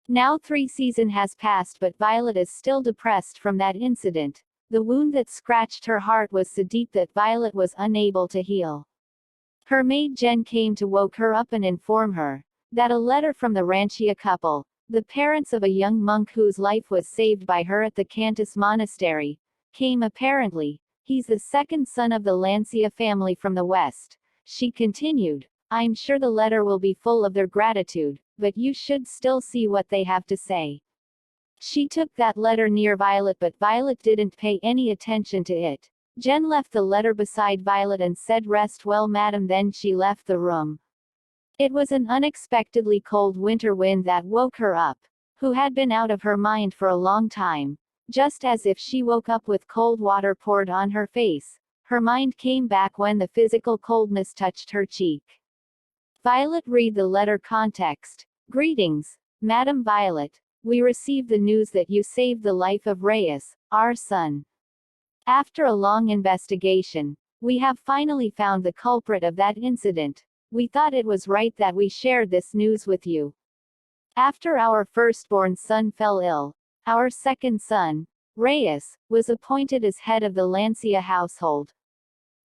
Now 3 seasons has passed, but Violet is still depressed from that incident. The wound that scratched her heart was so deep that Violet was unable to heal. Her maid Jen came to woke her up and inform her that a letter from the Ranchia couple, the parents of a young monk whose life was saved by her at the Cantus Monastery, came apparently. He's the second son of the Lancia family from the West. She continued, I'm sure the letter will be full of their gratitude, but you should still see what they have to say. She took that letter near Violet, but Violet didn't pay any attention to it. Jen left the letter beside Violet and said, Rest well, madam. Then she left the room. It was an unexpectedly cold winter wind that woke her up, who had been out of her mind for a long time. Just as if she woke up with cold water poured on her face, her mind came back when the physical coldness touched her cheek. Violet read the letter context. Greetings, Madam Violet. We received the news that you saved the life of Reyes, our son. After a long investigation, we have finally found the culprit of that incident. We thought it was right that we shared this news with you. After our firstborn son fell ill, our second son, Reyes, was appointed as head of the Lancia household.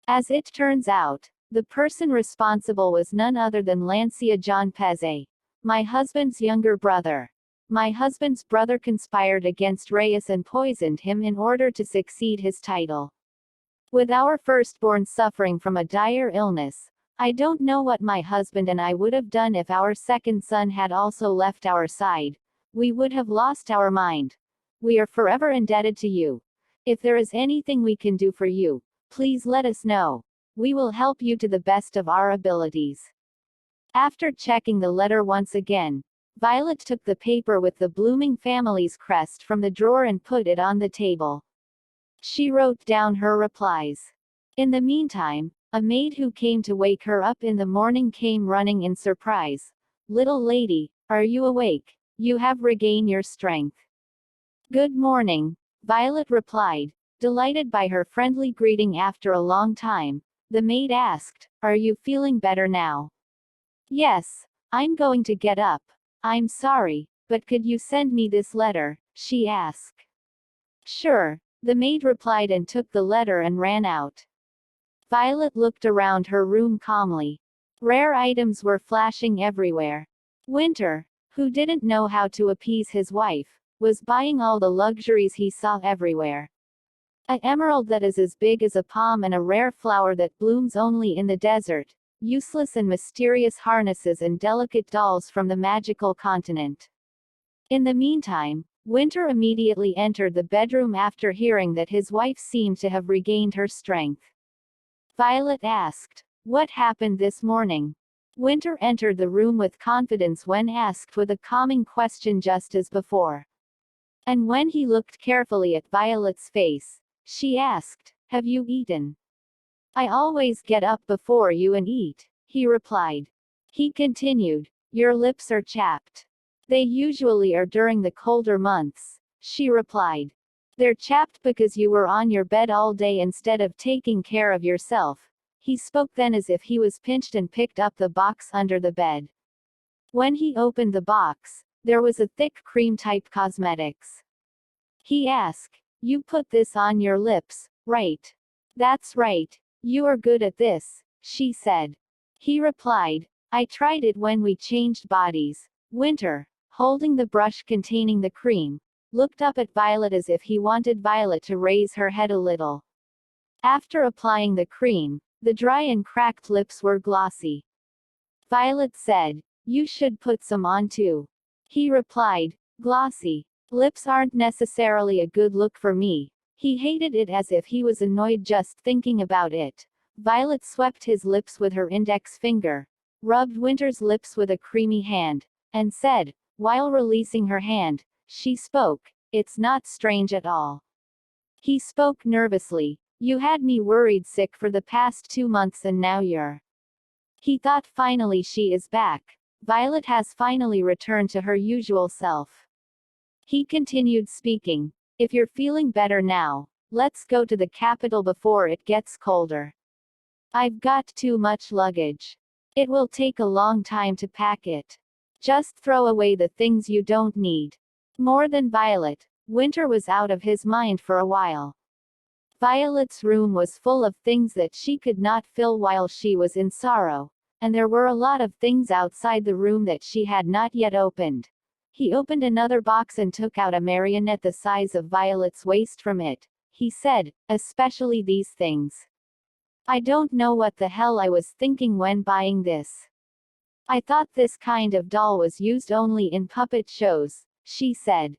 As it turns out, the person responsible was none other than Lancia John Peze, my husband's younger brother. My husband's brother conspired against Reyes and poisoned him in order to succeed his title. With our firstborn suffering from a dire illness, I don't know what my husband and I would have done if our second son had also left our side. We would have lost our mind. We are forever indebted to you. If there is anything we can do for you, please let us know. We will help you to the best of our abilities. After checking the letter once again, Violet took the paper with the blooming family's crest from the drawer and put it on the table. She wrote down her replies. In the meantime, a maid who came to wake her up in the morning came running in surprise. Little lady, are you awake? You have regained your strength. Good morning, Violet replied, delighted by her friendly greeting after a long time. The maid asked, Are you feeling better now? Yes, I'm going to get up. I'm sorry, but could you send me this letter? She asked. Sure, the maid replied and took the letter and ran out. Violet looked around her room calmly. Rare items were flashing everywhere. Winter, who didn't know how to appease his wife, was buying all the luxuries he saw everywhere. An emerald that is as big as a palm and a rare flower that blooms only in the desert. Useless and mysterious harnesses and delicate dolls from the magical continent. In the meantime, Winter immediately entered the bedroom after hearing that his wife seemed to have regained her strength. Violet asked, What happened this morning? Winter entered the room with confidence when asked with a calming question just as before. And when he looked carefully at Violet's face, she asked, Have you eaten? I always get up before you and eat, he replied. He continued, Your lips are chapped. They usually are during the colder months, she replied. They're chapped because you were on your bed all day instead of taking care of yourself. He spoke then as if he was pinched and picked up the box under the bed. When he opened the box, there was a thick cream-type cosmetics. He asked, You put this on your lips, right? That's right. You are good at this, she said. He replied, I tried it when we changed bodies. Winter, holding the brush containing the cream, looked up at Violet as if he wanted Violet to raise her head a little. After applying the cream, the dry and cracked lips were glossy. Violet said, You should put some on too. He replied, Glossy lips aren't necessarily a good look for me. He hated it as if he was annoyed just thinking about it. Violet swept his lips with her index finger, rubbed Winter's lips with a creamy hand, and said, while releasing her hand, she spoke, It's not strange at all. He spoke nervously, You had me worried sick for the past 2 months and now you're. He thought finally she is back. Violet has finally returned to her usual self. He continued speaking, If you're feeling better now, let's go to the capital before it gets colder. I've got too much luggage. It will take a long time to pack it. Just throw away the things you don't need. More than Violet, Winter was out of his mind for a while. Violet's room was full of things that she could not fill while she was in sorrow, and there were a lot of things outside the room that she had not yet opened. He opened another box and took out a marionette the size of Violet's waist from it. He said, "Especially these things. I don't know what the hell I was thinking when buying this. I thought this kind of doll was used only in puppet shows," she said.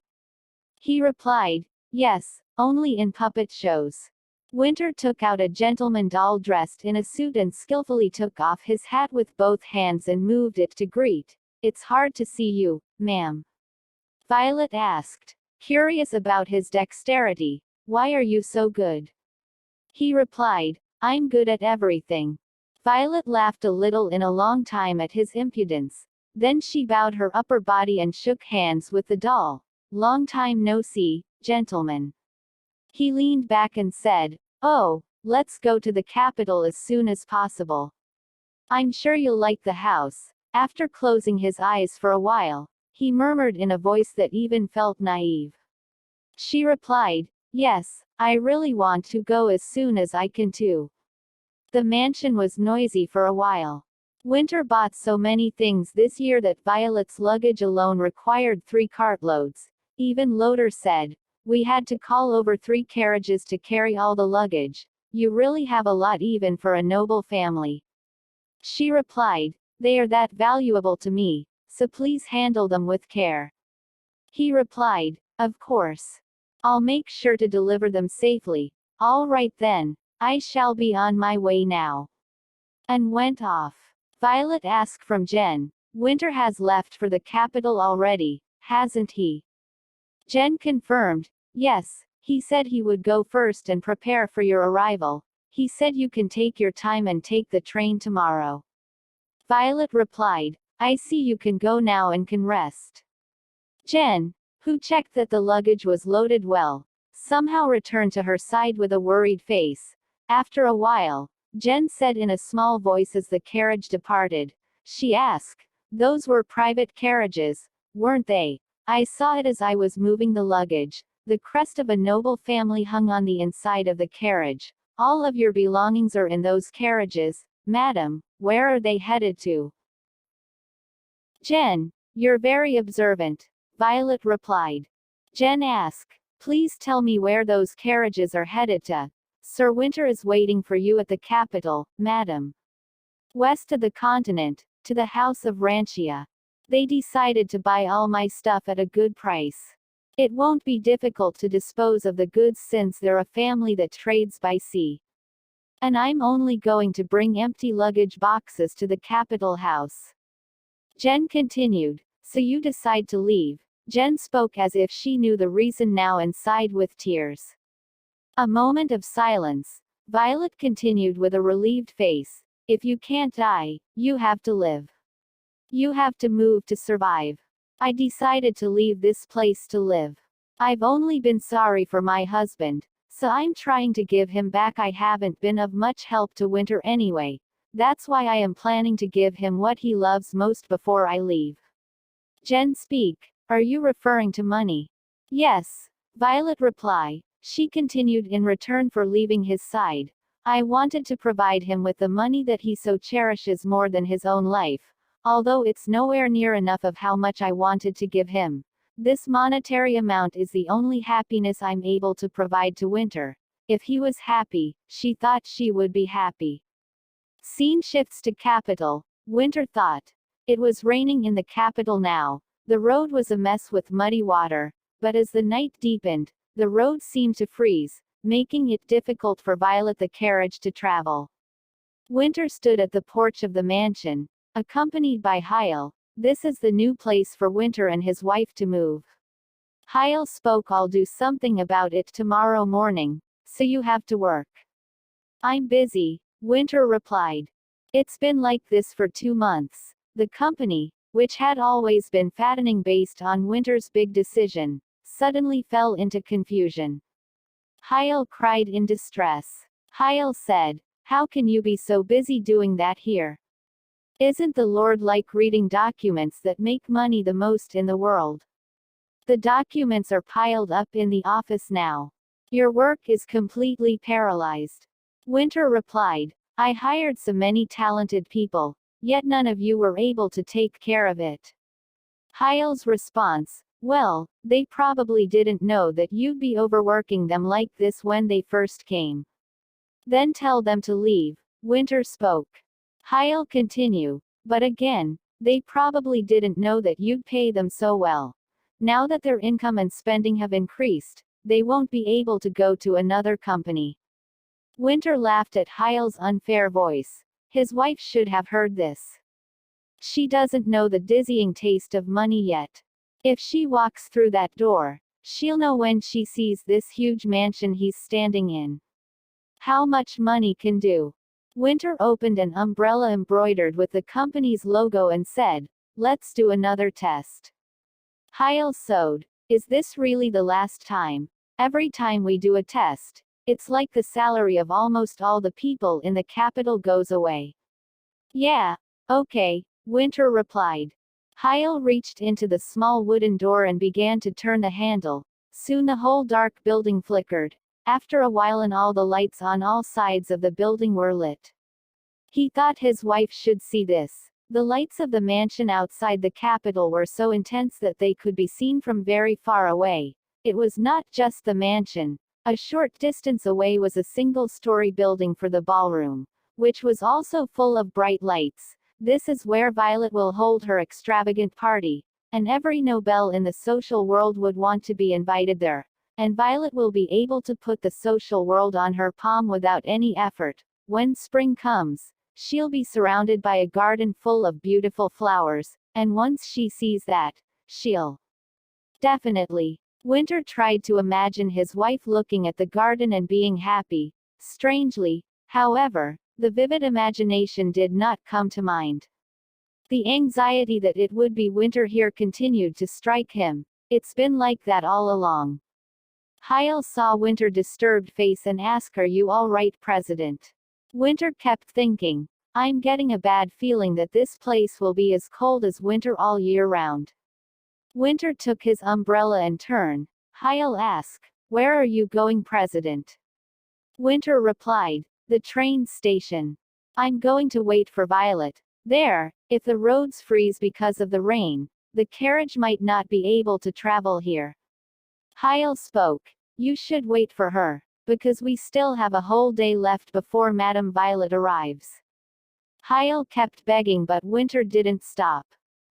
He replied, "Yes, only in puppet shows." Winter took out a gentleman doll dressed in a suit and skillfully took off his hat with both hands and moved it to greet. "It's hard to see you, ma'am," Violet asked, curious about his dexterity. "Why are you so good?" He replied, "I'm good at everything." Violet laughed a little in a long time at his impudence. Then she bowed her upper body and shook hands with the doll. "Long time no see, gentlemen." He leaned back and said, "Oh, let's go to the capital as soon as possible. I'm sure you'll like the house." After closing his eyes for a while, he murmured in a voice that even felt naive. She replied, "Yes, I really want to go as soon as I can too." The mansion was noisy for a while. Winter bought so many things this year that Violet's luggage alone required 3 cartloads. Even Loader said, "We had to call over 3 carriages to carry all the luggage. You really have a lot even for a noble family." She replied, "They are that valuable to me, so please handle them with care." He replied, "Of course. I'll make sure to deliver them safely." "All right then, I shall be on my way now." And went off. Violet asked from Jen, "Winter has left for the capital already, hasn't he?" Jen confirmed, "Yes, he said he would go first and prepare for your arrival. He said you can take your time and take the train tomorrow." Violet replied, "I see you can go now and can rest." Jen, who checked that the luggage was loaded well, somehow returned to her side with a worried face. After a while, Jen said in a small voice as the carriage departed, she asked, "Those were private carriages, weren't they? I saw it as I was moving the luggage. The crest of a noble family hung on the inside of the carriage. All of your belongings are in those carriages, madam. Where are they headed to?" "Jen, you're very observant," Violet replied. Jen asked, "Please tell me where those carriages are headed to." "Sir Winter is waiting for you at the capital, madam. West of the continent, to the house of Ranchia. They decided to buy all my stuff at a good price. It won't be difficult to dispose of the goods since they're a family that trades by sea. And I'm only going to bring empty luggage boxes to the capital house." Jen continued, "So you decide to leave." Jen spoke as if she knew the reason now and sighed with tears. A moment of silence. Violet continued with a relieved face, "If you can't die, you have to live. You have to move to survive. I decided to leave this place to live. I've only been sorry for my husband, so I'm trying to give him back. I haven't been of much help to Winter anyway. That's why I am planning to give him what he loves most before I leave." Jen speak, "Are you referring to money?" "Yes," Violet replied. She continued, "In return for leaving his side, I wanted to provide him with the money that he so cherishes more than his own life, although it's nowhere near enough of how much I wanted to give him. This monetary amount is the only happiness I'm able to provide to Winter. If he was happy, she thought she would be happy." Scene shifts to capital. Winter thought. It was raining in the capital now. The road was a mess with muddy water, but as the night deepened, the road seemed to freeze, making it difficult for Violet the carriage to travel. Winter stood at the porch of the mansion, accompanied by Hyle. This is the new place for Winter and his wife to move. Hyle spoke, "I'll do something about it tomorrow morning, so you have to work." "I'm busy," Winter replied. "It's been like this for 2 months. The company, which had always been fattening based on Winter's big decision, suddenly fell into confusion." Hyle cried in distress. Hyle said, "How can you be so busy doing that here? Isn't the Lord like reading documents that make money the most in the world? The documents are piled up in the office now. Your work is completely paralyzed. Winter replied, I hired so many talented people, yet none of you were able to take care of it. Hyle's response, well, they probably didn't know that you'd be overworking them like this when they first came. Then tell them to leave, Winter spoke. Hyle continued, but again, they probably didn't know that you'd pay them so well. Now that their income and spending have increased, they won't be able to go to another company. Winter laughed at Hyle's unfair voice. His wife should have heard this. She doesn't know the dizzying taste of money yet. If she walks through that door, she'll know when she sees this huge mansion he's standing in. How much money can do. Winter opened an umbrella embroidered with the company's logo and said, let's do another test. Hyle sewed, is this really the last time? Every time we do a test, it's like the salary of almost all the people in the capital goes away. Yeah, okay, Winter replied. Hyle reached into the small wooden door and began to turn the handle. Soon the whole dark building flickered. After a while all the lights on all sides of the building were lit. He thought his wife should see this. The lights of the mansion outside the Capitol were so intense that they could be seen from very far away. It was not just the mansion. A short distance away was a single-story building for the ballroom, which was also full of bright lights. This is where Violet will hold her extravagant party, and every Nobel in the social world would want to be invited there. And Violet will be able to put the social world on her palm without any effort. When spring comes, she'll be surrounded by a garden full of beautiful flowers, and once she sees that, she'll definitely. Winter tried to imagine his wife looking at the garden and being happy. Strangely, however, the vivid imagination did not come to mind. The anxiety that it would be winter here continued to strike him. It's been like that all along. Hyle saw Winter's disturbed face and asked, are you all right, President? Winter kept thinking, I'm getting a bad feeling that this place will be as cold as winter all year round. Winter took his umbrella and turned. Hyle asked, where are you going, President? Winter replied, the train station. I'm going to wait for Violet. There, if the roads freeze because of the rain, the carriage might not be able to travel here. Hyle spoke. You should wait for her, because we still have a whole day left before Madame Violet arrives. Hyle kept begging, but Winter didn't stop.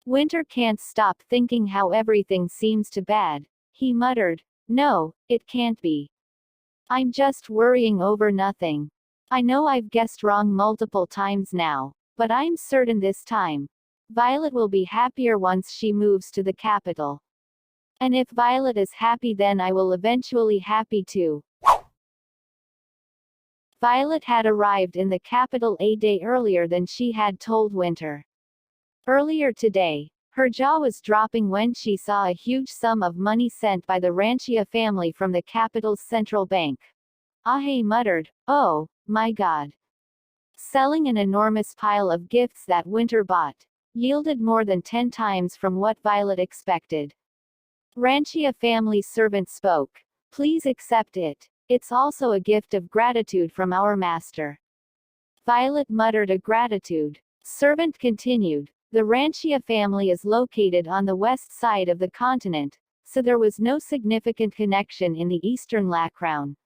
Winter can't stop thinking how everything seems too bad. He muttered, no, it can't be. I'm just worrying over nothing. I know I've guessed wrong multiple times now, but I'm certain this time, Violet will be happier once she moves to the capital. And if Violet is happy, then I will eventually happy too. Violet had arrived in the capital a day earlier than she had told Winter. Earlier today, her jaw was dropping when she saw a huge sum of money sent by the Ranchia family from the capital's central bank. Ahe muttered, oh, my God. Selling an enormous pile of gifts that Winter bought yielded more than 10 times from what Violet expected. Ranchia family servant spoke. Please accept it. It's also a gift of gratitude from our master. Violet muttered a gratitude. Servant continued. The Ranchia family is located on the west side of the continent, so there was no significant connection in the eastern background.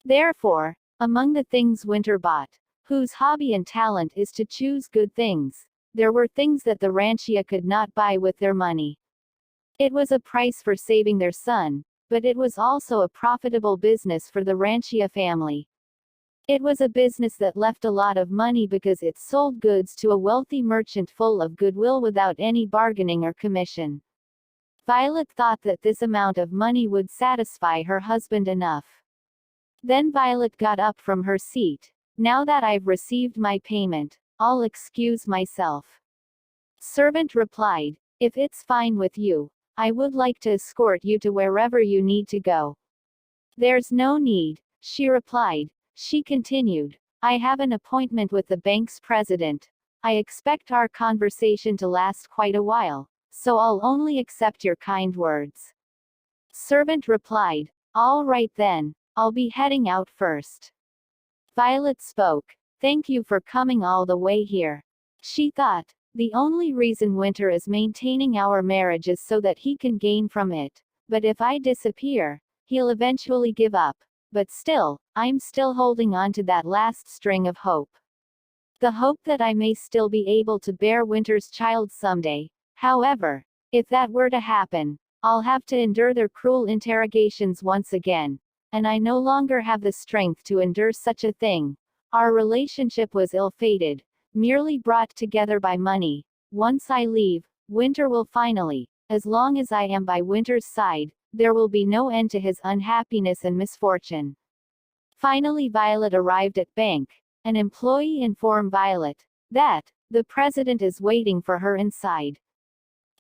Therefore, among the things Winter bought, whose hobby and talent is to choose good things, there were things that the Ranchia could not buy with their money. It was a price for saving their son, but it was also a profitable business for the Ranchia family. It was a business that left a lot of money because it sold goods to a wealthy merchant full of goodwill without any bargaining or commission. Violet thought that this amount of money would satisfy her husband enough. Then Violet got up from her seat. Now that I've received my payment, I'll excuse myself. Servant replied, if it's fine with you, I would like to escort you to wherever you need to go. There's no need, she replied. She continued, I have an appointment with the bank's president. I expect our conversation to last quite a while, so I'll only accept your kind words. Servant replied, all right then, I'll be heading out first. Violet spoke, thank you for coming all the way here. She thought, the only reason Winter is maintaining our marriage is so that he can gain from it, but if I disappear, he'll eventually give up. But still, I'm still holding on to that last string of hope. The hope that I may still be able to bear Winter's child someday. However, if that were to happen, I'll have to endure their cruel interrogations once again, and I no longer have the strength to endure such a thing. Our relationship was ill-fated, merely brought together by money. Once I leave, Winter will finally, as long as I am by Winter's side, there will be no end to his unhappiness and misfortune. Finally Violet arrived at bank. An employee informed Violet that the president is waiting for her inside.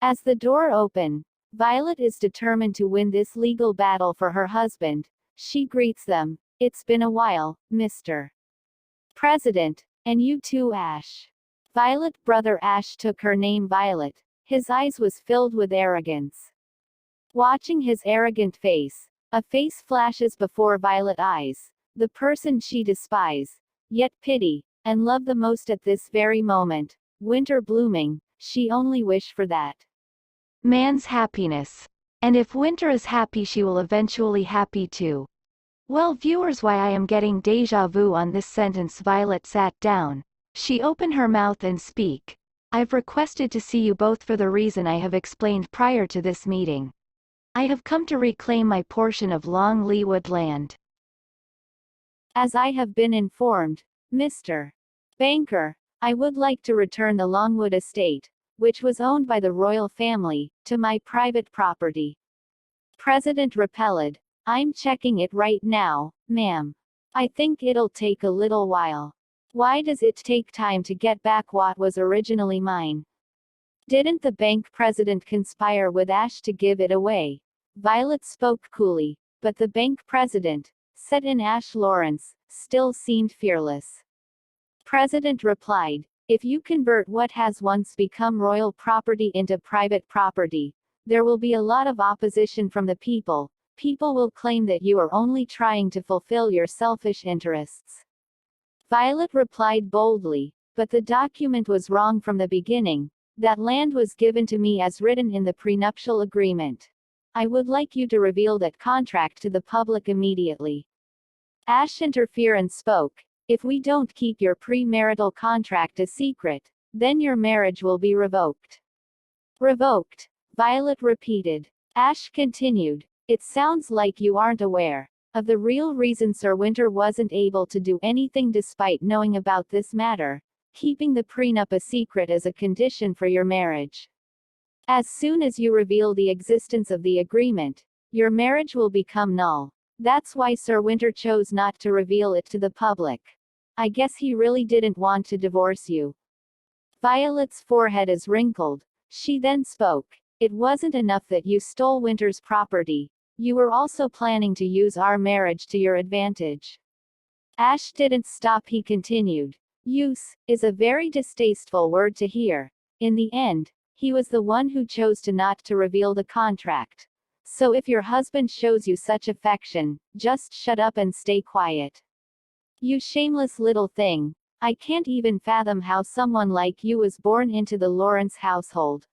As the door opened, Violet is determined to win this legal battle for her husband. She greets them. It's been a while, Mr. President, and you too, Ash. Violet's brother Ash took her name Violet. His eyes was filled with arrogance. Watching his arrogant face, a face flashes before Violet's eyes, the person she despised, yet pity, and love the most at this very moment, Winter blooming. She only wished for that man's happiness. And if Winter is happy, she will eventually happy too. Well, viewers, why I am getting deja vu on this sentence. Violet sat down. She opened her mouth and speak. I've requested to see you both for the reason I have explained prior to this meeting. I have come to reclaim my portion of Long Leawood land. As I have been informed, Mr. Banker, I would like to return the Longwood estate, which was owned by the royal family, to my private property. President replied, I'm checking it right now, ma'am. I think it'll take a little while. Why does it take time to get back what was originally mine? Didn't the bank president conspire with Ash to give it away? Violet spoke coolly, but the bank president, set in Ash Lawrence, still seemed fearless. President replied, if you convert what has once become royal property into private property, there will be a lot of opposition from the people. People will claim that you are only trying to fulfill your selfish interests. Violet replied boldly, but the document was wrong from the beginning. That land was given to me as written in the prenuptial agreement. I would like you to reveal that contract to the public immediately. Ash interfered and spoke, if we don't keep your premarital contract a secret, then your marriage will be revoked. Revoked? Violet repeated. Ash continued, it sounds like you aren't aware of the real reason Sir Winter wasn't able to do anything despite knowing about this matter. Keeping the prenup a secret is a condition for your marriage. As soon as you reveal the existence of the agreement, your marriage will become null. That's why Sir Winter chose not to reveal it to the public. I guess he really didn't want to divorce you. Violet's forehead is wrinkled. She then spoke. It wasn't enough that you stole Winter's property. You were also planning to use our marriage to your advantage. Ash didn't stop. He continued. Use is a very distasteful word to hear. In the end, he was the one who chose to not to reveal the contract. So if your husband shows you such affection, just shut up and stay quiet. You shameless little thing. I can't even fathom how someone like you was born into the Lawrence household.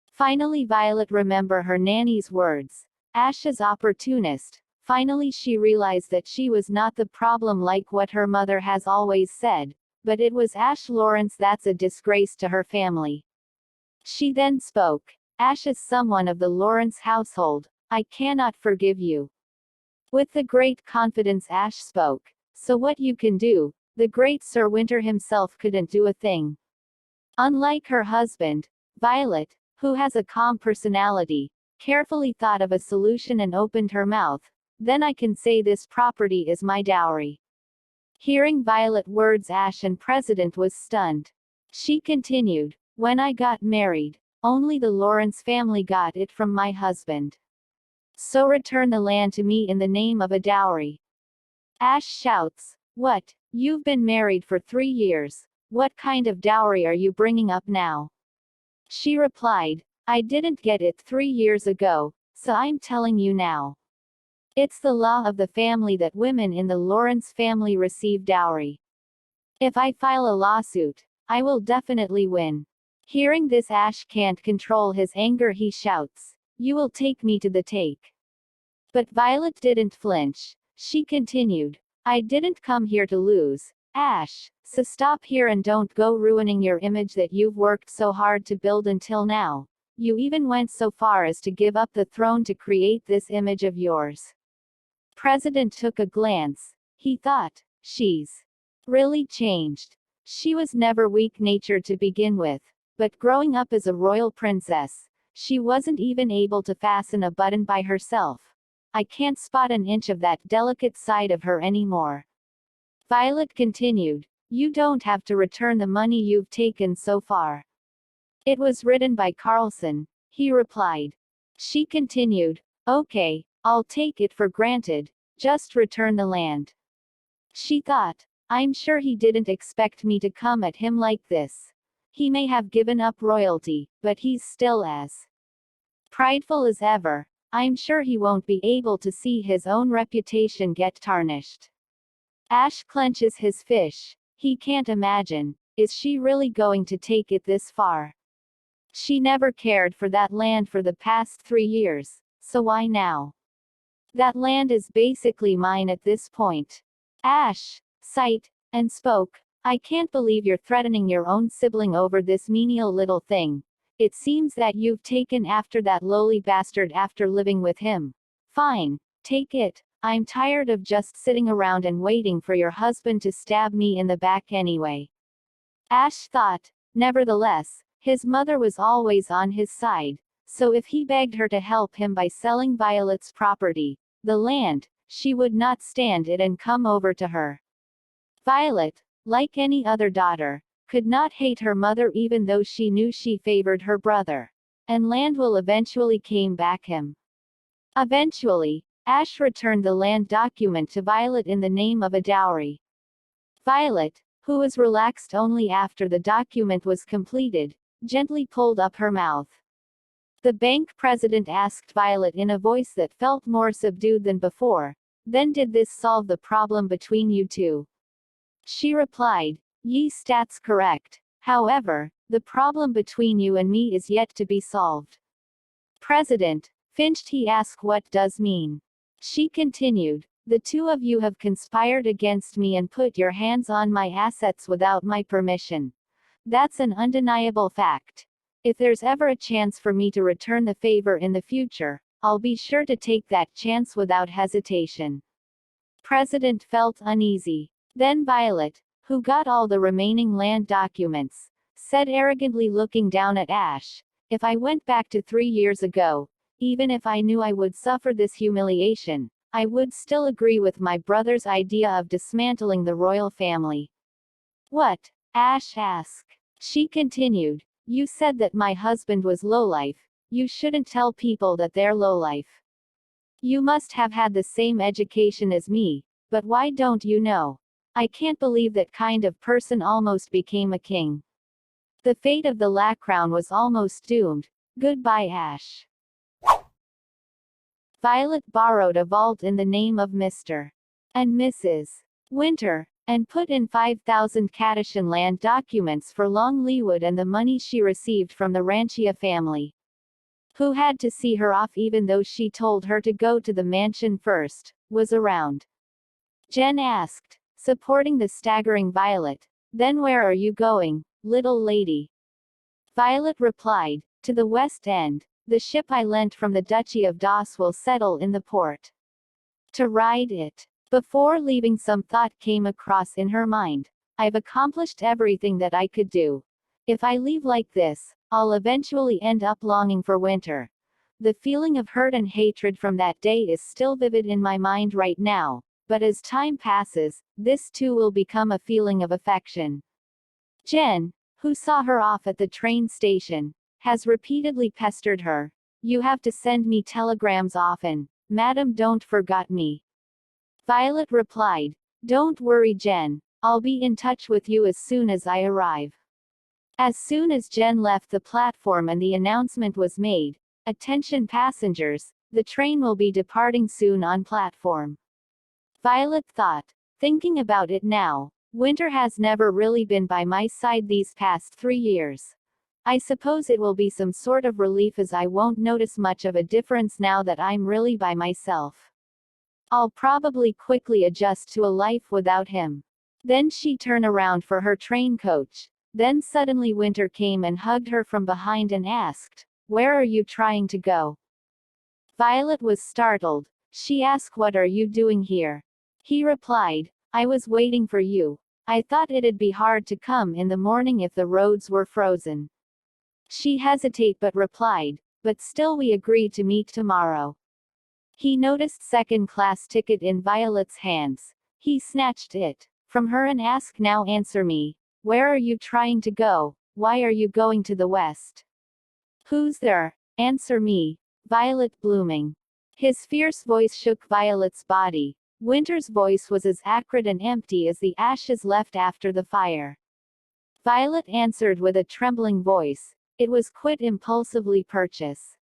Finally Violet remembered her nanny's words. Ash's opportunist. Finally she realized that she was not the problem like what her mother has always said, but it was Ash Lawrence that's a disgrace to her family. She then spoke. Ash is someone of the Lawrence household. I cannot forgive you. With the great confidence Ash spoke. So what you can do, the great Sir Winter himself couldn't do a thing. Unlike her husband, Violet, who has a calm personality, carefully thought of a solution and opened her mouth. Then I can say this property is my dowry. Hearing Violet's words, Ash and President was stunned. She continued, when I got married, only the Lawrence family got it from my husband. So return the land to me in the name of a dowry. Ash shouts, what? You've been married for 3 years. What kind of dowry are you bringing up now? She replied, I didn't get it 3 years ago, so I'm telling you now. It's the law of the family that women in the Lawrence family receive dowry. If I file a lawsuit, I will definitely win. Hearing this, Ash can't control his anger. He shouts, You will take me to the take. But Violet didn't flinch. She continued, I didn't come here to lose, Ash, so stop here and don't go ruining your image that you've worked so hard to build until now. You even went so far as to give up the throne to create this image of yours. President took a glance. He thought, she's really changed. She was never weak-natured to begin with, but growing up as a royal princess, she wasn't even able to fasten a button by herself. I can't spot an inch of that delicate side of her anymore. Violet continued, You don't have to return the money you've taken so far. It was written by Carlson, he replied. She continued, Okay, I'll take it for granted, just return the land. She thought, I'm sure he didn't expect me to come at him like this. He may have given up royalty, but he's still as prideful as ever. I'm sure he won't be able to see his own reputation get tarnished. Ash clenches his fish. He can't imagine, is she really going to take it this far? She never cared for that land for the past 3 years, so why now? That land is basically mine at this point. Ash sighed and spoke, I can't believe you're threatening your own sibling over this menial little thing. It seems that you've taken after that lowly bastard after living with him. Fine, take it. I'm tired of just sitting around and waiting for your husband to stab me in the back anyway. Ash thought, nevertheless, his mother was always on his side, so if he begged her to help him by selling Violet's property, the land, she would not stand it and come over to her. Violet, like any other daughter, could not hate her mother even though she knew she favored her brother. And land will eventually came back him. Eventually, Ash returned the land document to Violet in the name of a dowry. Violet, who was relaxed only after the document was completed, gently pulled up her mouth. The bank president asked Violet in a voice that felt more subdued than before, Then did this solve the problem between you two? She replied, That's correct. However, the problem between you and me is yet to be solved. President, finched he asked what does mean? She continued, The two of you have conspired against me and put your hands on my assets without my permission. That's an undeniable fact. If there's ever a chance for me to return the favor in the future, I'll be sure to take that chance without hesitation. President felt uneasy. Then Violet, who got all the remaining land documents, said arrogantly looking down at Ash, If I went back to 3 years ago, even if I knew I would suffer this humiliation, I would still agree with my brother's idea of dismantling the royal family. What? Ash asked. She continued, You said that my husband was lowlife. You shouldn't tell people that they're lowlife. You must have had the same education as me, but why don't you know? I can't believe that kind of person almost became a king. The fate of the La Crown was almost doomed. Goodbye, Ash. Violet borrowed a vault in the name of Mr. and Mrs. Winter, and put in 5,000 Catachan land documents for Long Leawood and the money she received from the Ranchia family, who had to see her off even though she told her to go to the mansion first, was around. Jen asked, supporting the staggering Violet, Then where are you going, little lady? Violet replied, To the West End. The ship I lent from the Duchy of Doss will settle in the port. To ride it. Before leaving, some thought came across in her mind. I've accomplished everything that I could do. If I leave like this, I'll eventually end up longing for winter. The feeling of hurt and hatred from that day is still vivid in my mind right now, but as time passes, this too will become a feeling of affection. Jen, who saw her off at the train station, has repeatedly pestered her. You have to send me telegrams often. Madam, don't forget me. Violet replied, Don't worry, Jen. I'll be in touch with you as soon as I arrive. As soon as Jen left the platform and the announcement was made, "Attention passengers, the train will be departing soon on platform." Violet thought. Thinking about it now, Winter has never really been by my side these past 3 years. I suppose it will be some sort of relief as I won't notice much of a difference now that I'm really by myself. I'll probably quickly adjust to a life without him. Then she turned around for her train coach. Then suddenly Winter came and hugged her from behind and asked, "Where are you trying to go?" Violet was startled. She asked, "What are you doing here?" He replied, "I was waiting for you. I thought it'd be hard to come in the morning if the roads were frozen." She hesitated but replied, "But still we agreed to meet tomorrow." He noticed second-class ticket in Violet's hands. He snatched it from her and asked, "Now answer me. Where are you trying to go? Why are you going to the west? Who's there? Answer me." Violet blooming. His fierce voice shook Violet's body. Winter's voice was as acrid and empty as the ashes left after the fire. Violet answered with a trembling voice. It was quit impulsively purchase.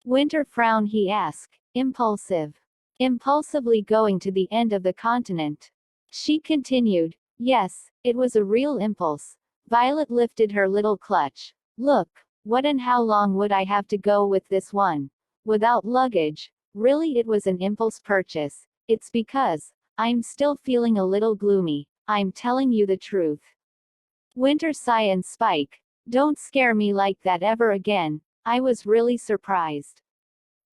Winter frowned. He asked, "Impulsive? Impulsively going to the end of the continent?" She continued, "Yes, it was a real impulse." Violet lifted her little clutch. "Look, what and how long would I have to go with this one? Without luggage?" Really, it was an impulse purchase. It's because I'm still feeling a little gloomy. I'm telling you the truth. Winter sighed and spike. "Don't scare me like that ever again. I was really surprised."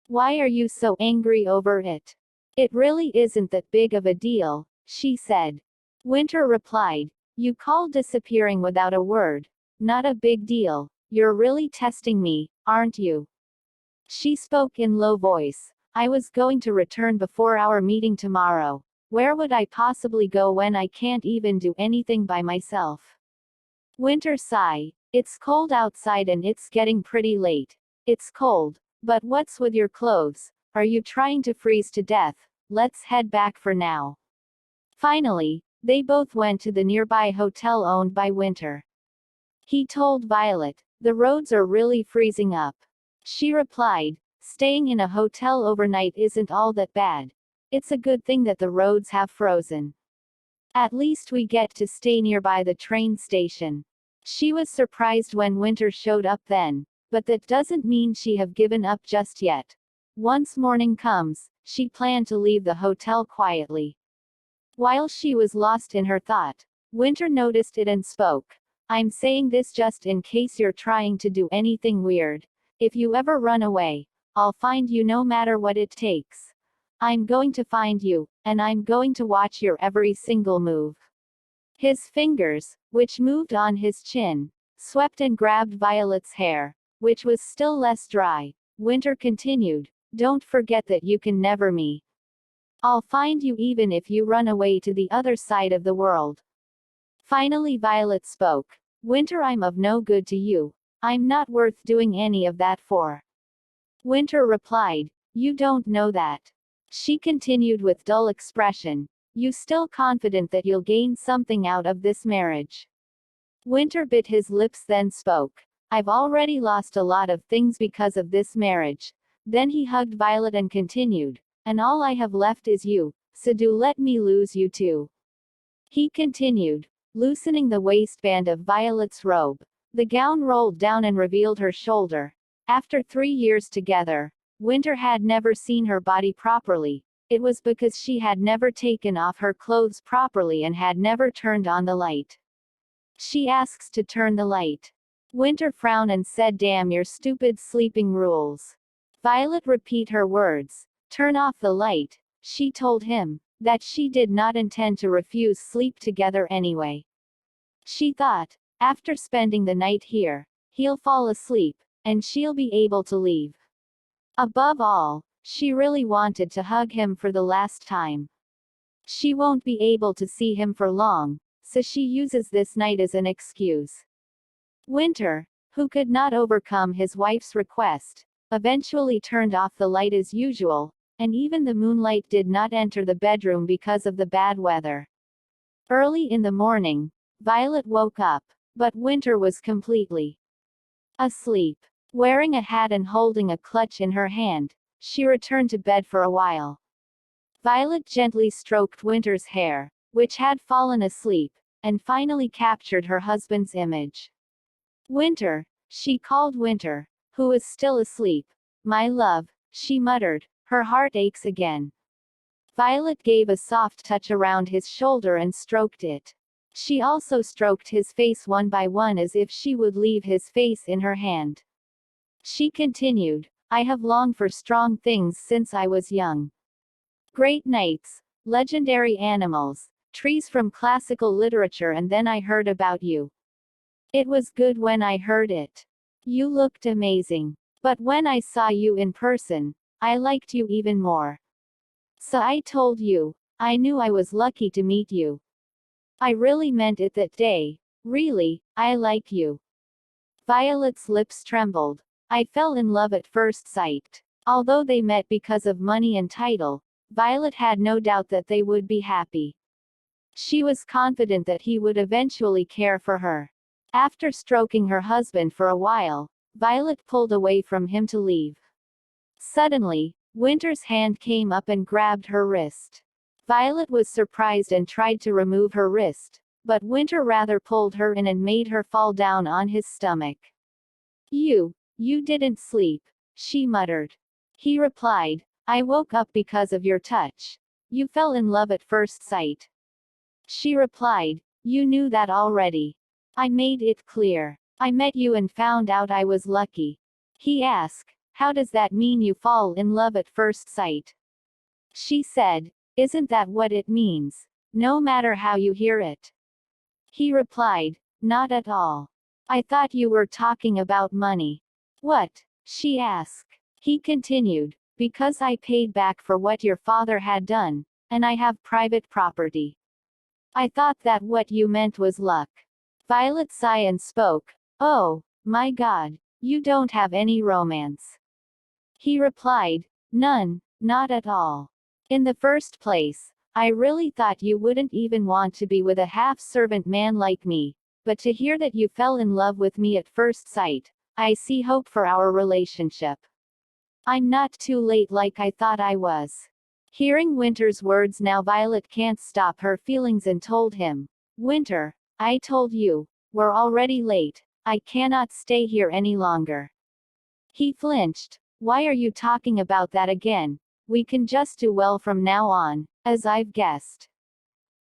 "Why are you so angry over it?" "It really isn't that big of a deal," she said. Winter replied, "You call disappearing without a word not a big deal. You're really testing me, aren't you?" She spoke in low voice. "I was going to return before our meeting tomorrow. Where would I possibly go when I can't even do anything by myself?" Winter sighed. "It's cold outside and it's getting pretty late." "It's cold. But what's with your clothes? Are you trying to freeze to death? Let's head back for now." Finally, they both went to the nearby hotel owned by Winter. He told Violet, "The roads are really freezing up." She replied, "Staying in a hotel overnight isn't all that bad. It's a good thing that the roads have frozen. At least we get to stay nearby the train station." She was surprised when Winter showed up then, but that doesn't mean she have given up just yet. Once morning comes, she planned to leave the hotel quietly. While she was lost in her thought, Winter noticed it and spoke. "I'm saying this just in case you're trying to do anything weird. If you ever run away, I'll find you no matter what it takes. I'm going to find you, and I'm going to watch your every single move." His fingers, which moved on his chin, swept and grabbed Violet's hair, which was still less dry. Winter continued, "Don't forget that you can never me. I'll find you even if you run away to the other side of the world." Finally Violet spoke. "Winter, I'm of no good to you. I'm not worth doing any of that for." Winter replied, "You don't know that." She continued with dull expression, "You still confident that you'll gain something out of this marriage?" Winter bit his lips then spoke. "I've already lost a lot of things because of this marriage." Then he hugged Violet and continued, "And all I have left is you, so do let me lose you too." He continued, loosening the waistband of Violet's robe. The gown rolled down and revealed her shoulder. After 3 years together, Winter had never seen her body properly. It was because she had never taken off her clothes properly and had never turned on the light. She asks to turn the light. Winter frowned and said, "Damn your stupid sleeping rules." Violet repeat her words. "Turn off the light." She told him that she did not intend to refuse sleep together anyway. She thought, after spending the night here, he'll fall asleep, and she'll be able to leave. Above all, she really wanted to hug him for the last time. She won't be able to see him for long, so she uses this night as an excuse. Winter, who could not overcome his wife's request, eventually turned off the light as usual, and even the moonlight did not enter the bedroom because of the bad weather. Early in the morning, Violet woke up, but Winter was completely asleep. Wearing a hat and holding a clutch in her hand, she returned to bed for a while. Violet gently stroked Winter's hair, which had fallen asleep, and finally captured her husband's image. Winter, she called Winter, who was still asleep. My love, she muttered, her heart aches again. Violet gave a soft touch around his shoulder and stroked it. She also stroked his face one by one as if she would leave his face in her hand. She continued, I have longed for strong things since I was young. Great knights, legendary animals, trees from classical literature, and then I heard about you. It was good when I heard it. You looked amazing. But when I saw you in person, I liked you even more. So I told you, I knew I was lucky to meet you. I really meant it that day. Really, I like you. Violet's lips trembled. I fell in love at first sight. Although they met because of money and title, Violet had no doubt that they would be happy. She was confident that he would eventually care for her. After stroking her husband for a while, Violet pulled away from him to leave. Suddenly, Winter's hand came up and grabbed her wrist. Violet was surprised and tried to remove her wrist, but Winter rather pulled her in and made her fall down on his stomach. You didn't sleep, she muttered. He replied, I woke up because of your touch. You fell in love at first sight. She replied, you knew that already. I made it clear. I met you and found out I was lucky. He asked, how does that mean you fall in love at first sight? She said, isn't that what it means? No matter how you hear it. He replied, not at all. I thought you were talking about money. What? She asked. He continued, because I paid back for what your father had done, and I have private property. I thought that what you meant was luck. Violet sighed and spoke, oh, my God, you don't have any romance. He replied, none, not at all. In the first place, I really thought you wouldn't even want to be with a half-servant man like me, but to hear that you fell in love with me at first sight, I see hope for our relationship. I'm not too late like I thought I was. Hearing Winter's words now, Violet can't stop her feelings and told him, Winter, I told you, we're already late, I cannot stay here any longer. He flinched. Why are you talking about that again? We can just do well from now on, as I've guessed.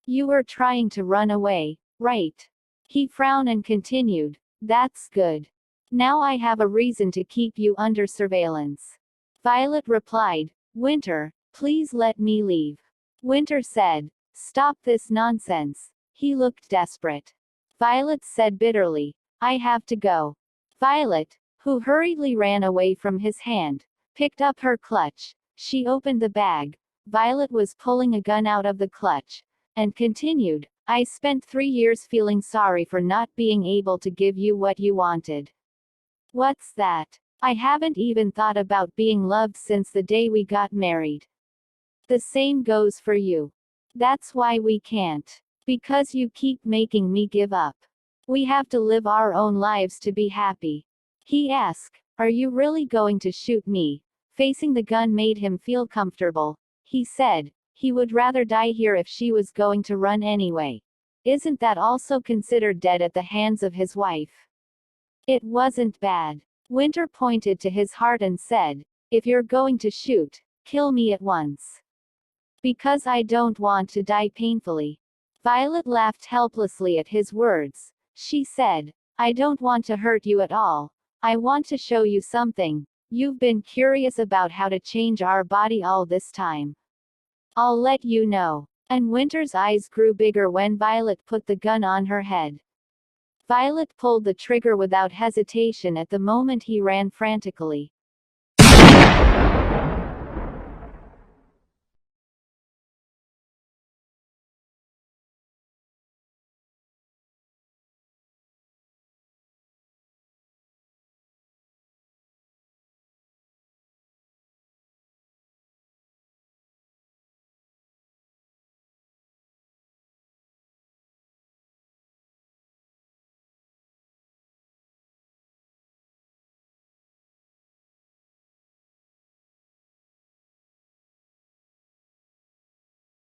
You were trying to run away, right? He frowned and continued, that's good. Now I have a reason to keep you under surveillance. Violet replied, Winter, please let me leave. Winter said, stop this nonsense. He looked desperate. Violet said bitterly, I have to go. Violet, who hurriedly ran away from his hand, picked up her clutch. She opened the bag. Violet was pulling a gun out of the clutch, and continued, I spent 3 years feeling sorry for not being able to give you what you wanted. What's that? I haven't even thought about being loved since the day we got married. The same goes for you. That's why we can't. Because you keep making me give up. We have to live our own lives to be happy. He asked, are you really going to shoot me? Facing the gun made him feel comfortable. He said, he would rather die here if she was going to run anyway. Isn't that also considered dead at the hands of his wife? It wasn't bad. Winter pointed to his heart and said, if you're going to shoot, kill me at once. Because I don't want to die painfully. Violet laughed helplessly at his words. She said, I don't want to hurt you at all. I want to show you something. You've been curious about how to change our body all this time. I'll let you know. And Winter's eyes grew bigger when Violet put the gun on her head. Violet pulled the trigger without hesitation. At the moment he ran frantically.